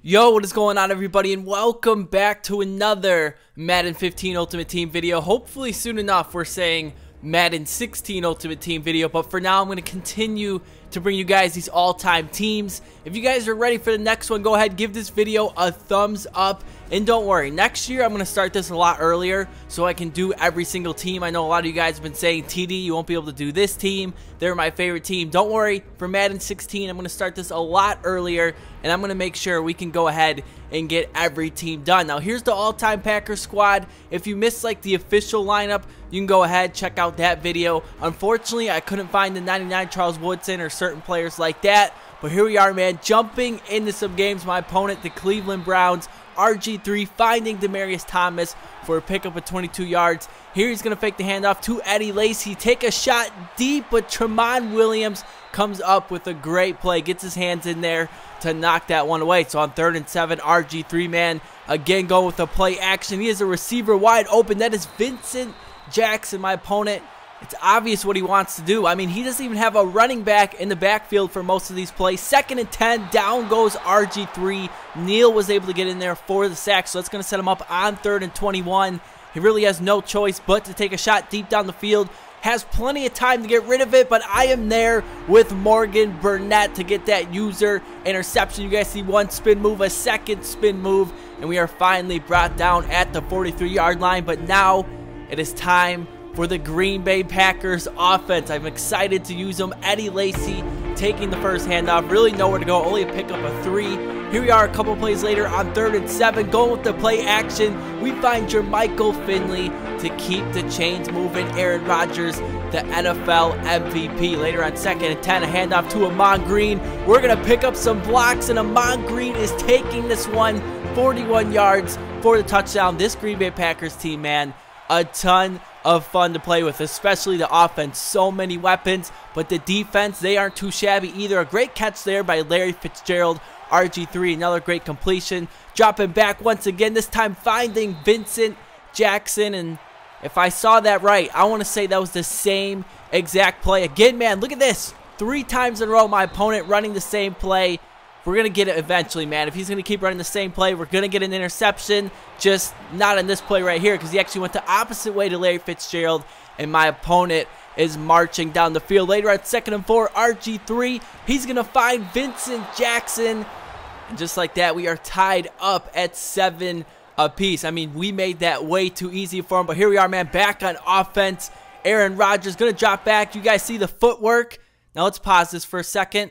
Yo, what is going on, everybody, and welcome back to another Madden 15 Ultimate Team video. Hopefully soon enough we're saying Madden 16 Ultimate Team video, but for now I'm going to continue to bring you guys these all-time teams. If you guys are ready for the next one, go ahead, give this video a thumbs up, and don't worry, next year I'm going to start this a lot earlier so I can do every single team. I know a lot of you guys have been saying, TD, you won't be able to do this team, they're my favorite team. Don't worry, for Madden 16 I'm going to start this a lot earlier, and I'm going to make sure we can go ahead and get every team done. Now here's the all-time Packers squad. If you missed like the official lineup, you can go ahead, check out that video. Unfortunately, I couldn't find the 99 Charles Woodson or certain players like that, but here we are, man, jumping into some games. My opponent, the Cleveland Browns, RG3 finding Demaryius Thomas for a pickup of 22 yards. Here he's going to fake the handoff to Eddie Lacy, take a shot deep, but Tramon Williams comes up with a great play, gets his hands in there to knock that one away. So on 3rd and 7, RG3, man, again going with the play action. He is a receiver wide open. That is Vincent Jackson, my opponent. It's obvious what he wants to do. I mean, he doesn't even have a running back in the backfield for most of these plays. 2nd and 10, down goes RG3. Neal was able to get in there for the sack, so that's going to set him up on 3rd and 21. He really has no choice but to take a shot deep down the field. Has plenty of time to get rid of it, but I am there with Morgan Burnett to get that user interception. You guys see one spin move, a second spin move, and we are finally brought down at the 43-yard line. But now it is time for the Green Bay Packers offense. I'm excited to use them. Eddie Lacy taking the first handoff. Really nowhere to go. Only a pickup of 3. Here we are a couple plays later on 3rd and 7. Going with the play action. We find Jermichael Finley to keep the chains moving. Aaron Rodgers, the NFL MVP. Later on 2nd and 10, a handoff to Amon Green. We're going to pick up some blocks, and Amon Green is taking this one 41 yards for the touchdown. This Green Bay Packers team, man, a ton of fun to play with, especially the offense. So many weapons, but the defense, they aren't too shabby either. A great catch there by Larry Fitzgerald. RG3, another great completion. Dropping back once again, this time finding Vincent Jackson, and if I saw that right, I want to say that was the same exact play. Again, man, look at this. 3 times in a row, my opponent running the same play. We're going to get it eventually, man. If he's going to keep running the same play, we're going to get an interception. Just not in this play right here, because he actually went the opposite way to Larry Fitzgerald, and my opponent is marching down the field. Later at 2nd and 4, RG3, he's going to find Vincent Jackson, and just like that, we are tied up at 7 apiece. I mean, we made that way too easy for him, but here we are, man, back on offense. Aaron Rodgers going to drop back. You guys see the footwork? Now let's pause this for a second.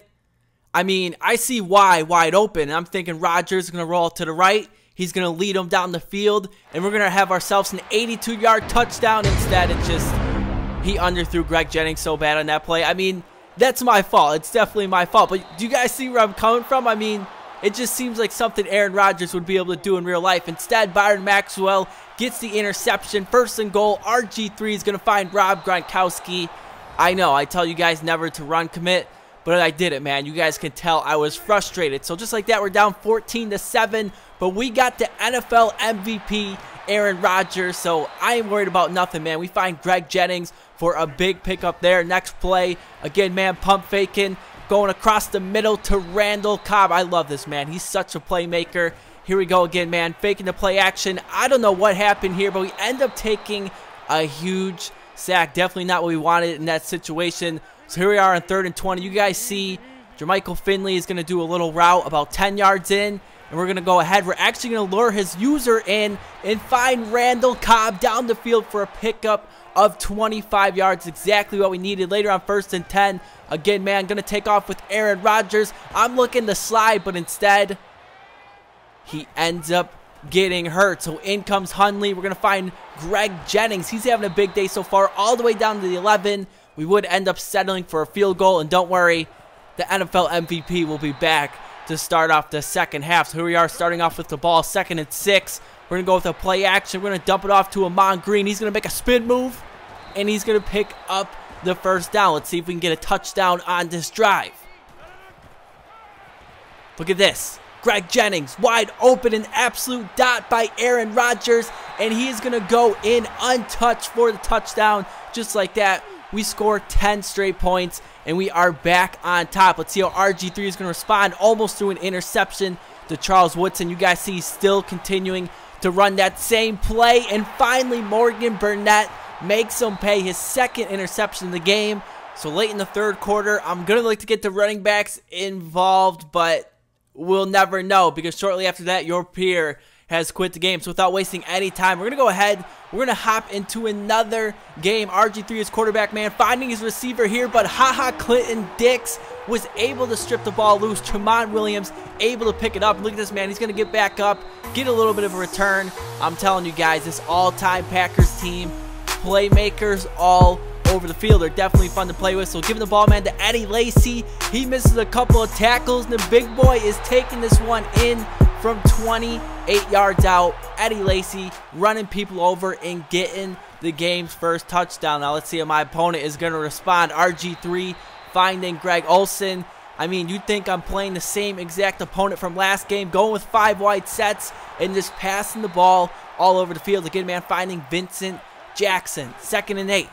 I mean, I see Y wide open, and I'm thinking Rodgers is going to roll to the right. He's going to lead him down the field, and we're going to have ourselves an 82-yard touchdown. Instead, it just, he underthrew Greg Jennings so bad on that play. I mean, that's my fault. It's definitely my fault. But do you guys see where I'm coming from? I mean, it just seems like something Aaron Rodgers would be able to do in real life. Instead, Byron Maxwell gets the interception. 1st and goal. RG3 is going to find Rob Gronkowski. I know, I tell you guys never to run commit, but I did it, man. You guys can tell I was frustrated. So just like that, we're down 14-7. But we got the NFL MVP, Aaron Rodgers. So I ain't worried about nothing, man. We find Greg Jennings for a big pickup there. Next play, again, man, pump faking. Going across the middle to Randall Cobb. I love this, man. He's such a playmaker. Here we go again, man. Faking the play action. I don't know what happened here, but we end up taking a huge sack. Definitely not what we wanted in that situation. So here we are on 3rd and 20. You guys see Jermichael Finley is going to do a little route about 10 yards in, and we're going to go ahead. We're actually going to lure his user in and find Randall Cobb down the field for a pickup of 25 yards. Exactly what we needed. Later on 1st and 10. Again, man, going to take off with Aaron Rodgers. I'm looking to slide, but instead, he ends up getting hurt. So in comes Hundley. We're going to find Greg Jennings. He's having a big day so far, all the way down to the 11. We would end up settling for a field goal, and don't worry, the NFL MVP will be back to start off the second half. So here we are starting off with the ball, 2nd and 6. We're going to go with a play action. We're going to dump it off to Amon Green. He's going to make a spin move, and he's going to pick up the first down. Let's see if we can get a touchdown on this drive. Look at this. Greg Jennings wide open, an absolute dot by Aaron Rodgers, and he is going to go in untouched for the touchdown. Just like that, we score 10 straight points, and we are back on top. Let's see how RG3 is going to respond. Almost threw an interception to Charles Woodson. You guys see he's still continuing to run that same play. And finally, Morgan Burnett makes him pay his second interception of the game. So late in the third quarter, I'm going to like to get the running backs involved, but we'll never know because shortly after that, your peer has quit the game. So without wasting any time, we're going to go ahead. We're going to hop into another game. RG3 is quarterback, man, finding his receiver here, but Clinton Dix was able to strip the ball loose. Tremont Williams able to pick it up. Look at this, man. He's going to get back up, get a little bit of a return. I'm telling you guys, this all-time Packers team, playmakers all over the field, are definitely fun to play with. So giving the ball, man, to Eddie Lacy. He misses a couple of tackles, and the big boy is taking this one in from 28 yards out. Eddie Lacy running people over and getting the game's first touchdown. Now let's see how my opponent is going to respond. RG3 finding Greg Olsen. I mean, you'd think I'm playing the same exact opponent from last game, going with 5 wide sets and just passing the ball all over the field. Again, man, finding Vincent Jackson. 2nd and 8.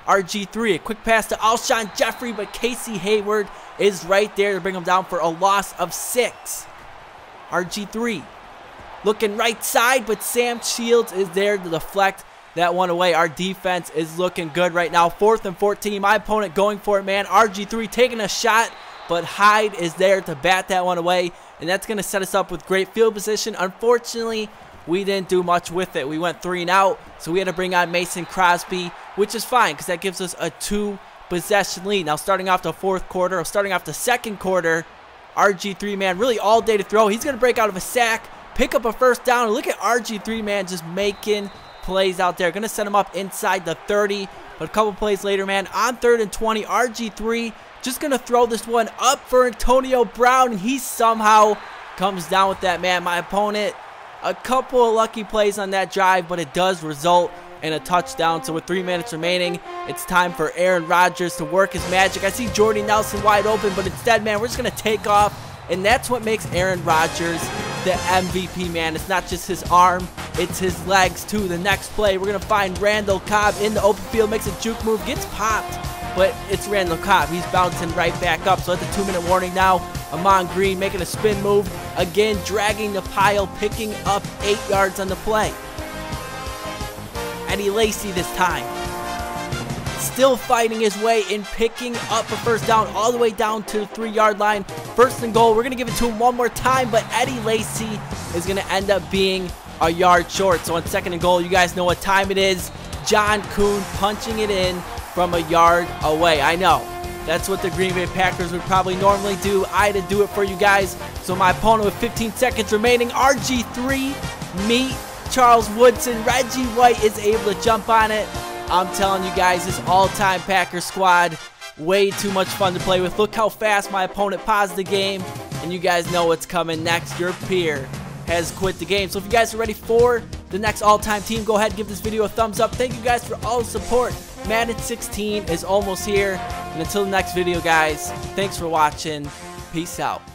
RG3, a quick pass to Alshon Jeffrey, but Casey Hayward is right there to bring him down for a loss of 6. RG3 looking right side, but Sam Shields is there to deflect that one away. Our defense is looking good right now. 4th and 14. My opponent going for it, man. RG3 taking a shot, but Hyde is there to bat that one away, and that's going to set us up with great field position. Unfortunately, we didn't do much with it. We went 3 and out, so we had to bring on Mason Crosby, which is fine because that gives us a 2-possession lead. Now starting off the 4th quarter, or starting off the 2nd quarter, RG3, man, really all day to throw. He's going to break out of a sack, pick up a first down. Look at RG3, man, just making plays out there. Going to set him up inside the 30, but a couple plays later, man, on 3rd and 20, RG3 just going to throw this one up for Antonio Brown, and he somehow comes down with that, man. My opponent, a couple of lucky plays on that drive, but it does result in a touchdown. So with 3 minutes remaining, it's time for Aaron Rodgers to work his magic. I see Jordy Nelson wide open, but instead, man, we're just going to take off, and that's what makes Aaron Rodgers the MVP, man. It's not just his arm, it's his legs, too. The next play, we're going to find Randall Cobb in the open field, makes a juke move, gets popped, but it's Randall Cobb. He's bouncing right back up. So at the 2-minute warning now, Amon Green making a spin move, again dragging the pile, picking up 8 yards on the play. Eddie Lacy this time, still fighting his way in picking up a first down all the way down to the 3-yard line. 1st and goal. We're going to give it to him one more time, but Eddie Lacy is going to end up being a yard short. So on 2nd and goal, you guys know what time it is. John Kuhn punching it in from a yard away. I know, that's what the Green Bay Packers would probably normally do. I had to do it for you guys. So my opponent with 15 seconds remaining, RG3, meet Charles Woodson. Reggie White is able to jump on it. I'm telling you guys, this all-time Packers squad, way too much fun to play with. Look how fast my opponent paused the game, and you guys know what's coming next. Your peer has quit the game. So if you guys are ready for the next all-time team, go ahead and give this video a thumbs up. Thank you guys for all the support. Madden 16 is almost here. And until the next video, guys, thanks for watching. Peace out.